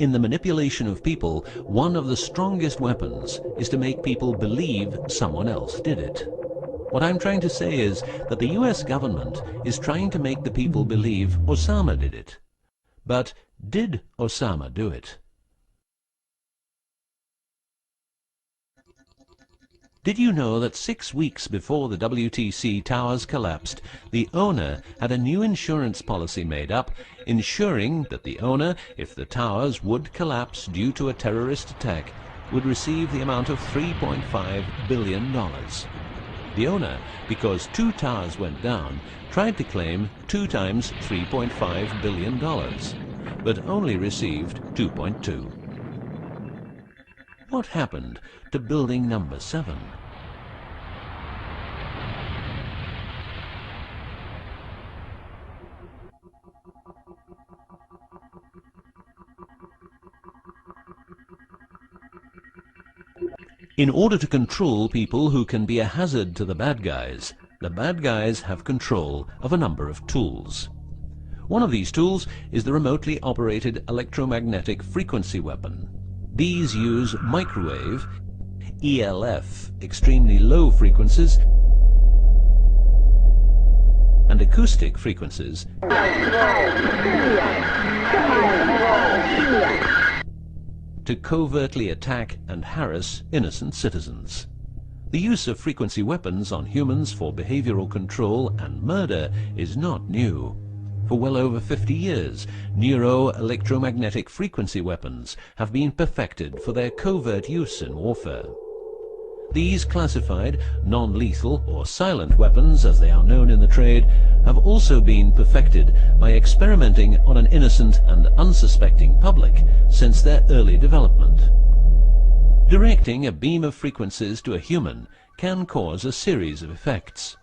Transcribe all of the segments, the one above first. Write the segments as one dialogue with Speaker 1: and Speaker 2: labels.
Speaker 1: In the manipulation of people, one of the strongest weapons is to make people believe someone else did it. What I'm trying to say is that the US government is trying to make the people believe Osama did it. But did Osama do it? Did you know that 6 weeks before the WTC towers collapsed, the owner had a new insurance policy made up, ensuring that the owner, if the towers would collapse due to a terrorist attack, would receive the amount of $3.5 billion. The owner, because 2 towers went down, tried to claim 2 times $3.5 billion, but only received 2.2. What happened to building number 7? In order to control people who can be a hazard to the bad guys have control of a number of tools. One of these tools is the remotely operated electromagnetic frequency weapon. These use microwave, ELF, extremely low frequencies, and acoustic frequencies to covertly attack and harass innocent citizens. The use of frequency weapons on humans for behavioral control and murder is not new. For well over 50 years, neuro-electromagnetic frequency weapons have been perfected for their covert use in warfare. These classified, non-lethal or silent weapons, as they are known in the trade, have also been perfected by experimenting on an innocent and unsuspecting public since their early development. Directing a beam of frequencies to a human can cause a series of effects.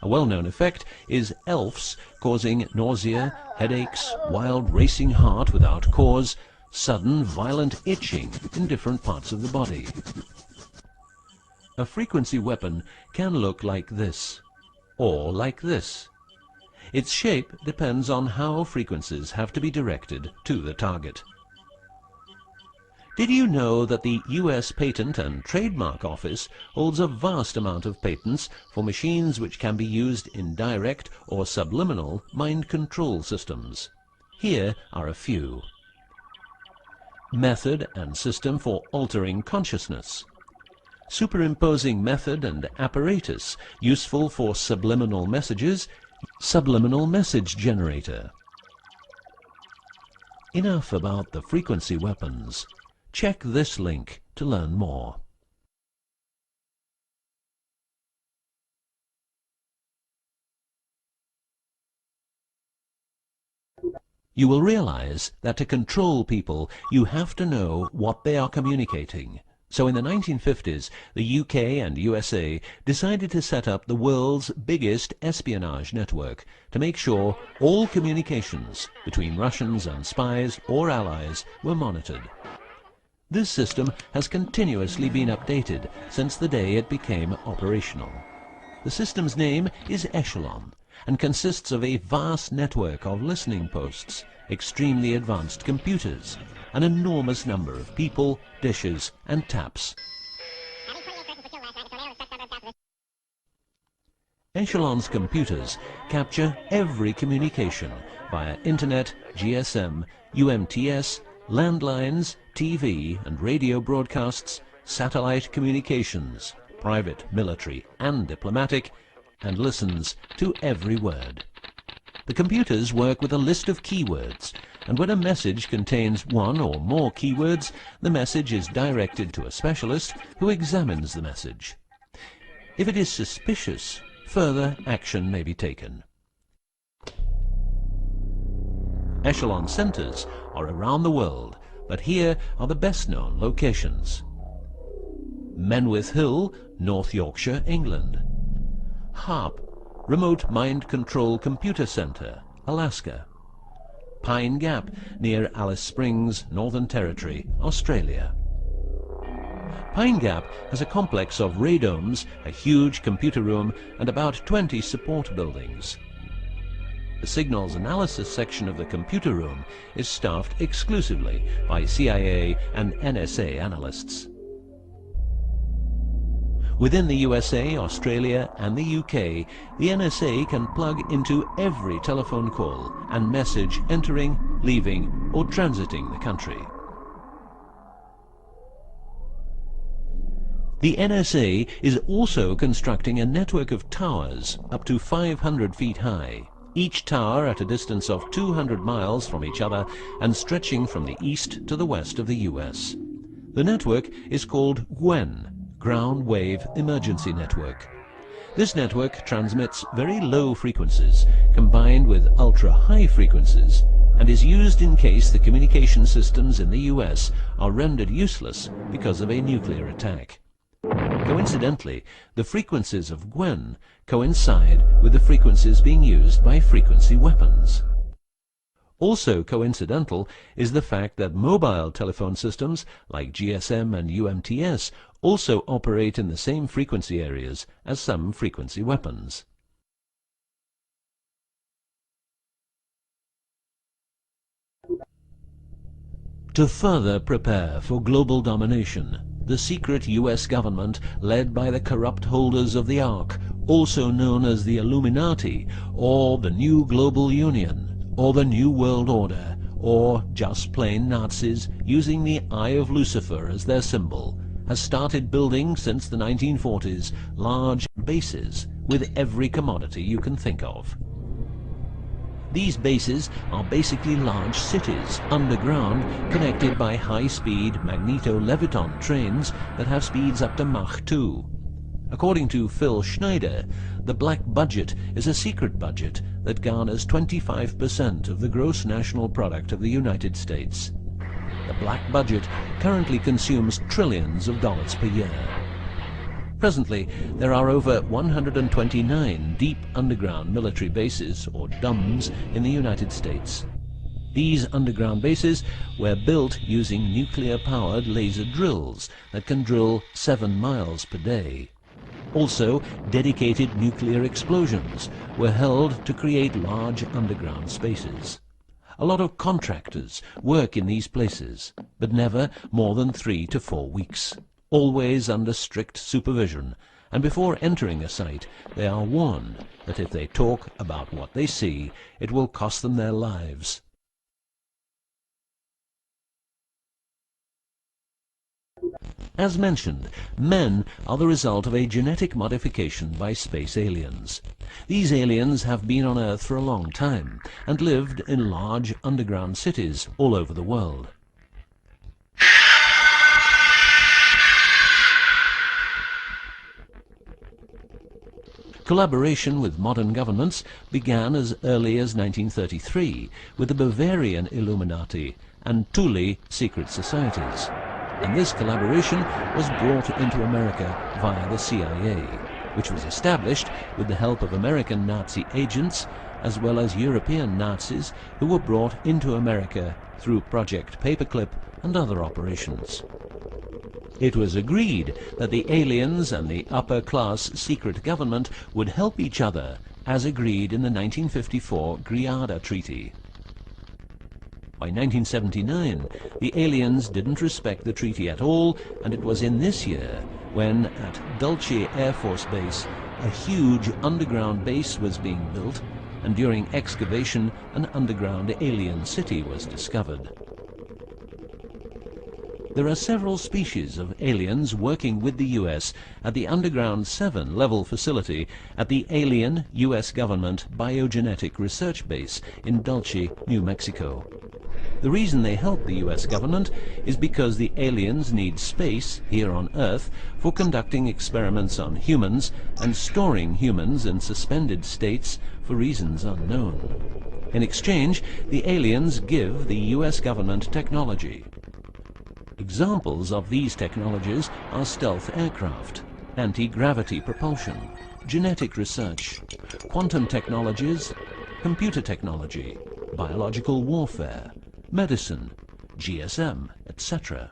Speaker 1: A well-known effect is ELFs, causing nausea, headaches, wild racing heart without cause, sudden violent itching in different parts of the body. A frequency weapon can look like this, or like this. Its shape depends on how frequencies have to be directed to the target. Did you know that the US Patent and Trademark Office holds a vast amount of patents for machines which can be used in direct or subliminal mind control systems? Here are a few. Method and system for altering consciousness. Superimposing method and apparatus useful for subliminal messages, subliminal message generator. Enough about the frequency weapons. Check this link to learn more. You will realize that to control people, you have to know what they are communicating. So in the 1950s, the UK and USA decided to set up the world's biggest espionage network to make sure all communications between Russians and spies or allies were monitored. This system has continuously been updated since the day it became operational. The system's name is Echelon and consists of a vast network of listening posts, extremely advanced computers, an enormous number of people, dishes, and taps. Echelon's computers capture every communication via Internet, GSM, UMTS, landlines, TV and radio broadcasts, satellite communications, private, military, and diplomatic, and listens to every word. The computers work with a list of keywords, and when a message contains one or more keywords, the message is directed to a specialist who examines the message. If it is suspicious, further action may be taken. Echelon centers are around the world, but here are the best-known locations. Menwith Hill, North Yorkshire, England. HARP, Remote Mind Control Computer Center, Alaska. Pine Gap, near Alice Springs, Northern Territory, Australia. Pine Gap has a complex of radomes, a huge computer room, and about 20 support buildings. The signals analysis section of the computer room is staffed exclusively by CIA and NSA analysts. Within the USA, Australia and the UK, the NSA can plug into every telephone call and message entering, leaving or transiting the country. The NSA is also constructing a network of towers up to 500 feet high, each tower at a distance of 200 miles from each other and stretching from the east to the west of the US. The network is called GWEN, Ground Wave Emergency Network. This network transmits very low frequencies combined with ultra-high frequencies and is used in case the communication systems in the US are rendered useless because of a nuclear attack. Coincidentally, the frequencies of GWEN coincide with the frequencies being used by frequency weapons. Also coincidental is the fact that mobile telephone systems like GSM and UMTS also operate in the same frequency areas as some frequency weapons. To further prepare for global domination, the secret US government, led by the corrupt holders of the Ark, also known as the Illuminati, or the New Global Union, or the New World Order, or just plain Nazis using the Eye of Lucifer as their symbol, has started building since the 1940s large bases with every commodity you can think of. These bases are basically large cities underground, connected by high-speed magneto-leviton trains that have speeds up to Mach 2. According to Phil Schneider, the black budget is a secret budget that garners 25% of the gross national product of the United States. The black budget currently consumes trillions of dollars per year. Presently, there are over 129 deep underground military bases, or DUMBs, in the United States. These underground bases were built using nuclear-powered laser drills that can drill 7 miles per day. Also, dedicated nuclear explosions were held to create large underground spaces. A lot of contractors work in these places, but never more than 3 to 4 weeks. Always under strict supervision, and before entering a site, they are warned that if they talk about what they see, it will cost them their lives. As mentioned, men are the result of a genetic modification by space aliens. These aliens have been on Earth for a long time and lived in large underground cities all over the world. Collaboration with modern governments began as early as 1933 with the Bavarian Illuminati and Thule secret societies, and this collaboration was brought into America via the CIA, which was established with the help of American Nazi agents as well as European Nazis who were brought into America through Project Paperclip and other operations. It was agreed that the aliens and the upper-class secret government would help each other, as agreed in the 1954 Greada Treaty. By 1979, the aliens didn't respect the treaty at all, and it was in this year when, at Dulce Air Force Base, a huge underground base was being built, and during excavation, an underground alien city was discovered. There are several species of aliens working with the US at the Underground 7 level facility at the Alien US Government Biogenetic Research Base in Dulce, New Mexico. The reason they help the US government is because the aliens need space here on Earth for conducting experiments on humans and storing humans in suspended states for reasons unknown. In exchange, the aliens give the US government technology. Examples of these technologies are stealth aircraft, anti-gravity propulsion, genetic research, quantum technologies, computer technology, biological warfare, medicine, GSM, etc.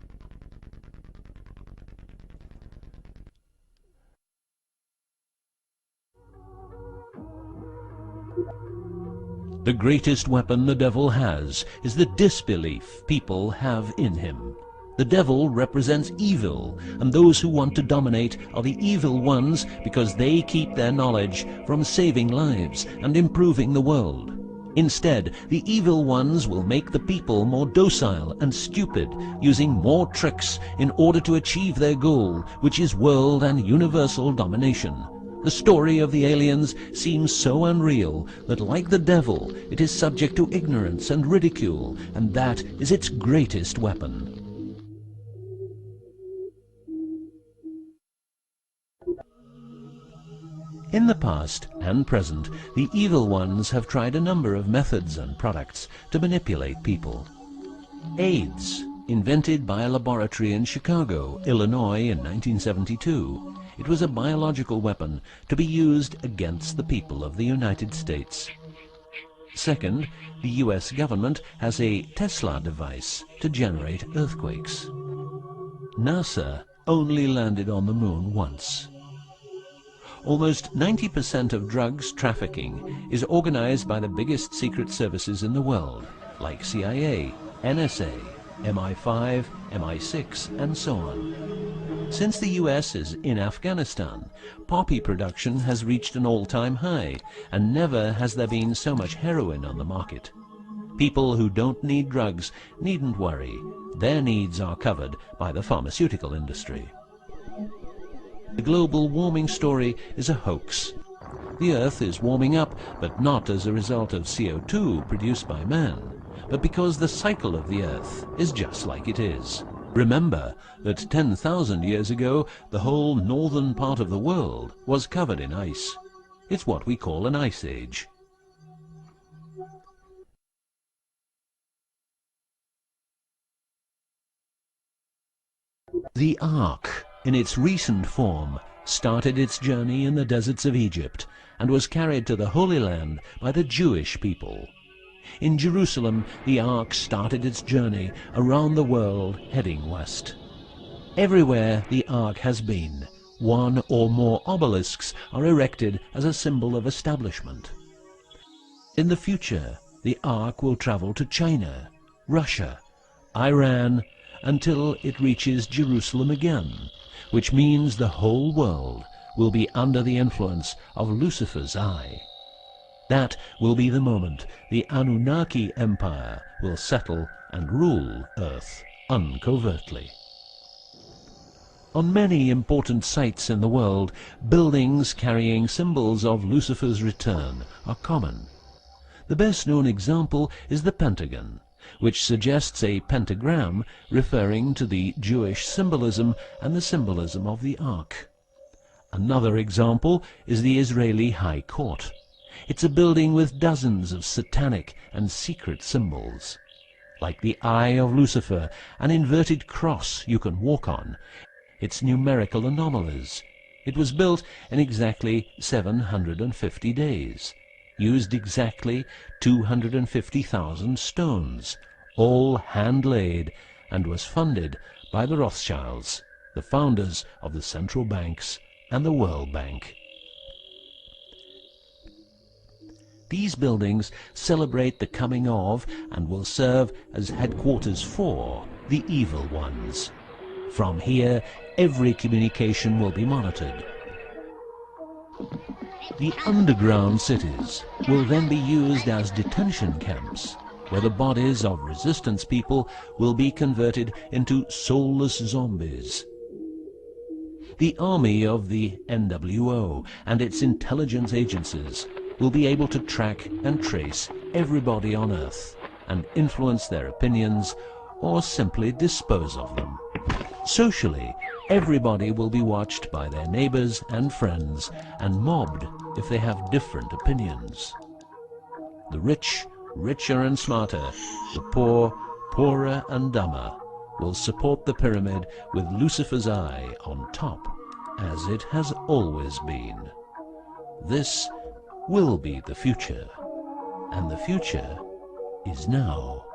Speaker 1: The The greatest weapon the devil has is the disbelief people have in him. The devil represents evil, and those who want to dominate are the evil ones because they keep their knowledge from saving lives and improving the world. Instead, the evil ones will make the people more docile and stupid, using more tricks in order to achieve their goal, which is world and universal domination. The story of the aliens seems so unreal that, like the devil, it is subject to ignorance and ridicule, and that is its greatest weapon. In the past and present, the evil ones have tried a number of methods and products to manipulate people. AIDS, invented by a laboratory in Chicago, Illinois in 1972. It was a biological weapon to be used against the people of the United States. Second, the US government has a Tesla device to generate earthquakes. NASA only landed on the moon once. Almost 90% of drugs trafficking is organized by the biggest secret services in the world, like CIA, NSA, MI5, MI6, and so on. Since the US is in Afghanistan, poppy production has reached an all-time high, and never has there been so much heroin on the market. People who don't need drugs needn't worry. Their needs are covered by the pharmaceutical industry. The global warming story is a hoax. The Earth is warming up, but not as a result of CO2 produced by man, but because the cycle of the Earth is just like it is. Remember that 10,000 years ago, the whole northern part of the world was covered in ice. It's what we call an ice age. The Ark, in its recent form, started its journey in the deserts of Egypt and was carried to the Holy Land by the Jewish people. In Jerusalem, the Ark started its journey around the world heading west. Everywhere the Ark has been, one or more obelisks are erected as a symbol of establishment. In the future, the Ark will travel to China, Russia, Iran, until it reaches Jerusalem again, which means the whole world will be under the influence of Lucifer's eye. That will be the moment the Annunaki Empire will settle and rule Earth uncovertly. On many important sites in the world, buildings carrying symbols of Lucifer's return are common. The best-known example is the Pentagon, which suggests a pentagram referring to the Jewish symbolism and the symbolism of the Ark. Another example is the Israeli High Court. It's a building with dozens of satanic and secret symbols. Like the eye of Lucifer, an inverted cross you can walk on, its numerical anomalies. It was built in exactly 750 days. Used exactly 250,000 stones, all hand-laid, and was funded by the Rothschilds, the founders of the central banks and the World Bank. These buildings celebrate the coming of and will serve as headquarters for the evil ones. From here, every communication will be monitored. The underground cities will then be used as detention camps, where the bodies of resistance people will be converted into soulless zombies. The army of the NWO and its intelligence agencies will be able to track and trace everybody on Earth and influence their opinions or simply dispose of them. Socially, everybody will be watched by their neighbors and friends and mobbed if they have different opinions. The rich, richer and smarter, the poor, poorer and dumber, will support the pyramid with Lucifer's eye on top, as it has always been. This will be the future, and the future is now.